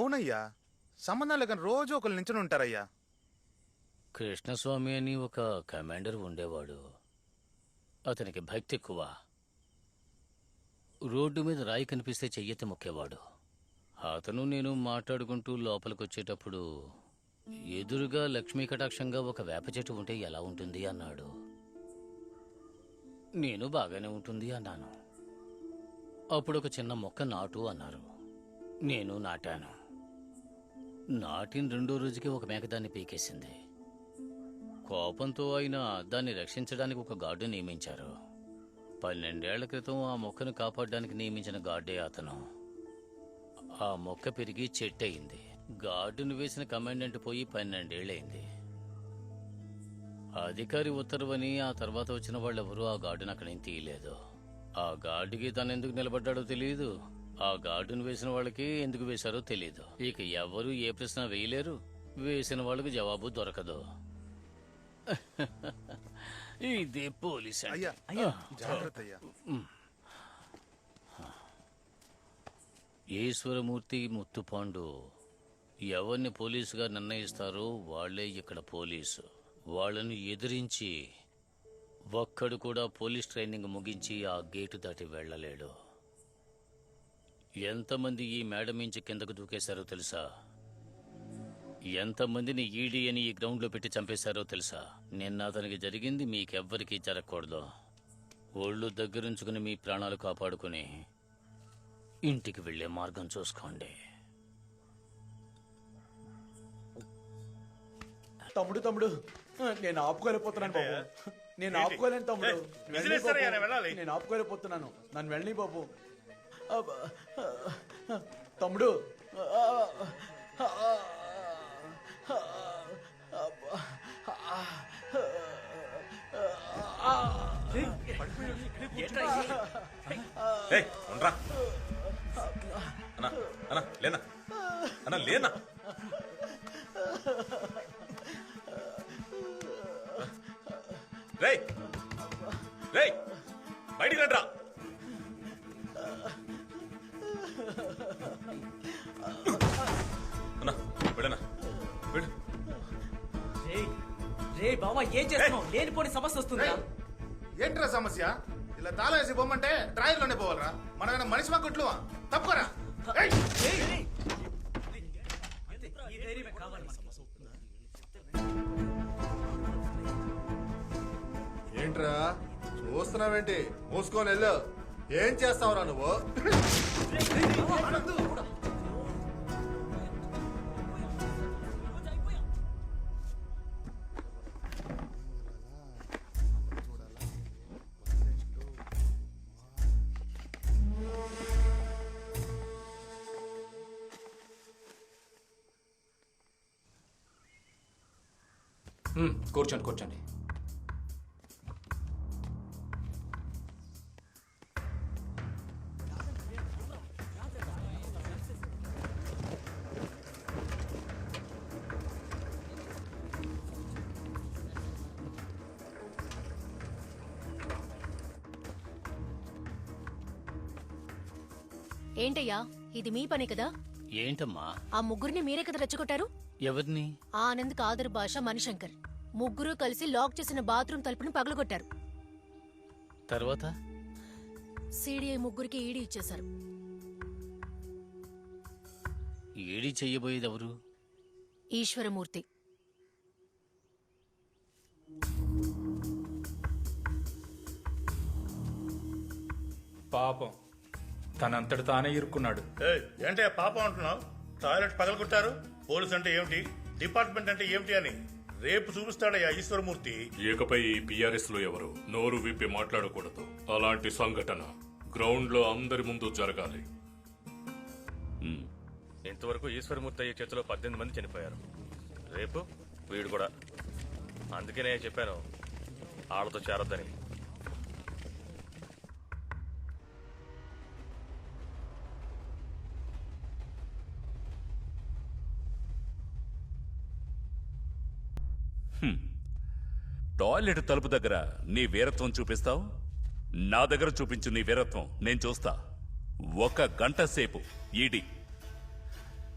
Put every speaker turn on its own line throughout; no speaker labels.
అవునయ్యా, సంబంధం లేకని రోజు ఒకరు నించుని ఉంటారయ్యా.
కృష్ణస్వామి అని ఒక కమాండర్ ఉండేవాడు. అతనికి భక్తి ఎక్కువ. రోడ్డు మీద రాయి కనిపిస్తే చెయ్యెత్తి మొక్కేవాడు. అతను నేను మాట్లాడుకుంటూ లోపలికొచ్చేటప్పుడు ఎదురుగా లక్ష్మీ కటాక్షంగా ఒక వేప చెట్టు ఉంటే ఎలా ఉంటుంది అన్నాడు. నేను బాగానే ఉంటుంది అన్నాను. అప్పుడు ఒక చిన్న మొక్క నాటు అన్నారు. నేను నాటాను. నాటిన 2వ రోజుకి ఒక మేక దాన్ని పీకేసింది. కోపంతో ఆయన దాన్ని రక్షించడానికి ఒక గార్డు నియమించారు. 12 ఏళ్ల క్రితం ఆ మొక్కను కాపాడడానికి నియమించిన గార్డే అతను. ఆ మొక్క పెరిగి చెట్టు అయింది. గార్డును వేసిన కమాండెంట్ పోయి 12 ఏళ్ళయింది. అధికారి ఉత్తర్వని ఆ తర్వాత వచ్చిన వాళ్ళెవరూ ఆ గార్డును అక్కడి నుంచి తీయలేదు. ఆ గార్డుకి తను ఎందుకు నిలబడ్డాడో తెలియదు. ఆ గార్డును వేసిన వాళ్ళకి ఎందుకు వేశారో తెలియదు. ఇక ఎవరు ఏ ప్రశ్న వేయలేరు. వేసిన వాళ్ళకి జవాబు దొరకదు. ఇదే పోలీస్
అయ్యా, జాగ్రత్త అయ్యా.
ఈశ్వరమూర్తి, ముత్తుపాండు ఎవరిని పోలీసుగా నిర్ణయిస్తారో వాళ్లే ఇక్కడ పోలీసు. వాళ్ళను ఎదిరించి ఒక్కడు కూడా పోలీస్ ట్రైనింగ్ ముగించి ఆ గేటు దాటి వెళ్లలేడు. ఎంతమంది ఈ మేడ మించి కిందకు దూకేశారో తెలుసా? ఎంతమందిని ఈడీ అని ఈ గ్రౌండ్లో పెట్టి చంపేశారో తెలుసా? నిన్న అతనికి జరిగింది మీకెవ్వరికీ జరగకూడదు. ఒళ్ళు దగ్గరుంచుకుని మీ ప్రాణాలు కాపాడుకుని ఇంటికి వెళ్లే మార్గం చూసుకోండి.
తమ్ముడు నేను ఆపుకోలేకపోతున్నాను బాబు. నేను ఆపుకోలేను తమ్ముడు. నేను ఆపుకోలేకపోతున్నాను. నన్ను వెళ్ళని బాబు. తమ్ముడు
లేనా అన్నా, లేనా? రేయ్ రేయ్, బయటికి రండ్రా. అన్నా వెళ్ళనా, వెళ్ళు.
రే బావా, ఏం చేస్తున్నావు? లేనిపోని సమస్య వస్తుంది.
ఏంట్రా సమస్య? ఇలా తాళం వేసి బొమ్మంటే డ్రాయర్లోనే పోవాలరా? మన మనిషి మా కొట్లువా? తప్పుకోరా.
ఏంట్రా చూస్తున్నావేంటి? మూసుకొని వెళ్ళు. ఏం చేస్తావురా నువ్వు?
కూర్చోండి కూర్చోండి.
ఏంటయ్యా, ఇది మీ పని కదా?
ఏంటమ్మా?
ఆ ముగ్గురిని మీరే కదా రెచ్చగొట్టారు?
ఎవరిని?
ఆనంద్, కాదర్ భాష, మణిశంకర్ ముగ్గురు కలిసి లాక్ చేసిన బాత్రూమ్ తలుపుని పగలగొట్టారు.
తర్వాత
సిడిఐ ముగ్గురికి ఈడీ ఇచ్చేశారు.
ఈడీ చెయ్యబోయేది ఎవరు?
ఈశ్వరమూర్తి.
పాపం, తనంతటి తానే ఇరుక్కున్నాడు.
ఏంటే పాపం అంటున్నావు? టాయిలెట్ పగలగొట్టారు. పోలీస్ అంటే ఏమిటి, డిపార్ట్మెంట్ అంటే ఏమిటి అని రేపు చూపిస్తాడయ్యా ఈశ్వరమూర్తి.
ఇకపై ఈ పిఆర్ఎస్ లో ఎవరు నోరు విప్పి మాట్లాడకూడదు. అలాంటి సంఘటన గ్రౌండ్ లో అందరి ముందు జరగాలి.
ఇంతవరకు ఈశ్వరమూర్తి అయ్యే చేతిలో 18 మంది చనిపోయారు. రేపు వీడు కూడా. అందుకనే చెప్పాను వాళ్ళతో చేరొద్దని.
టాయిలెట్ తలుపు దగ్గర నీ వీరత్వం చూపిస్తావు, నా దగ్గర చూపించు నీ వీరత్వం. నేను చూస్తా. 1 గంట సేపు ఈడీ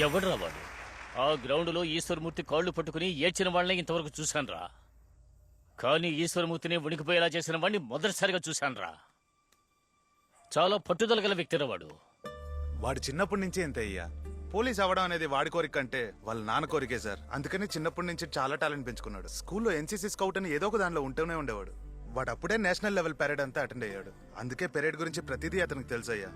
ఎవడ్రా వాడు? ఆ గ్రౌండ్లో ఈశ్వరమూర్తి కాళ్ళు పట్టుకుని ఏడ్చిన వాళ్ళని ఇంతవరకు చూశాన్రా. కానీ ఈశ్వరమూర్తిని వణికిపోయేలా చేసిన వాడిని మొదటిసారిగా చూశాన్రా. చాలా పట్టుదల గల వ్యక్తిరా వాడు.
వాడు చిన్నప్పటి నుంచే ఎంత అయ్యా. పోలీస్ అవ్వడం అనేది వాడి కోరిక కంటే వాళ్ళ నాన్న కోరికే సార్. అందుకని చిన్నప్పటి నుంచి చాలా టాలెంట్ పెంచుకున్నాడు. స్కూల్లో ఎన్సీసీ స్కౌట్ అని ఏదో ఒక దానిలో ఉంటూనే ఉండేవాడు. వాడు అప్పుడే నేషనల్ లెవెల్ పెరేడ్ అంతా అటెండ్ అయ్యాడు. అందుకే పెరేడ్ గురించి ప్రతిదీ అతనికి తెలుసయ్యా.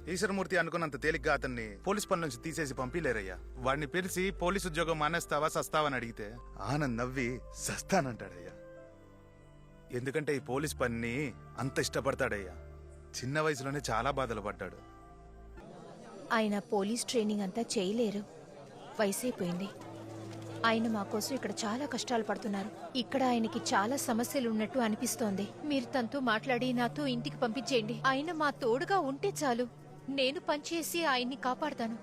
ఈశ్వరమూర్తి అనుకున్నంత తేలిగ్గా అతన్ని పోలీస్ పని నుంచి తీసేసి పంపిలేరయ్యా. వాడిని పిలిచి పోలీస్ ఉద్యోగం మానేస్తావా సస్తావని అడిగితే ఆనంద్ నవ్వి సస్తానంటాడయ్యా. ఎందుకంటే ఈ పోలీస్ పనిని అంత ఇష్టపడతాడయ్యా. చిన్న వయసులోనే చాలా బాధలు పడ్డాడు.
ఆయన పోలీస్ ట్రైనింగ్ అంతా చేయలేరు, వయసైపోయింది. ఆయన మా కోసం ఇక్కడ చాలా కష్టాలు పడుతున్నారు. ఇక్కడ ఆయనకి చాలా సమస్యలు ఉన్నట్టు అనిపిస్తోంది. మీరు తనతో మాట్లాడి నాతో ఇంటికి పంపించేయండి. ఆయన మా తోడుగా ఉంటే చాలు. నేను పనిచేసి ఆయన్ని కాపాడతాను.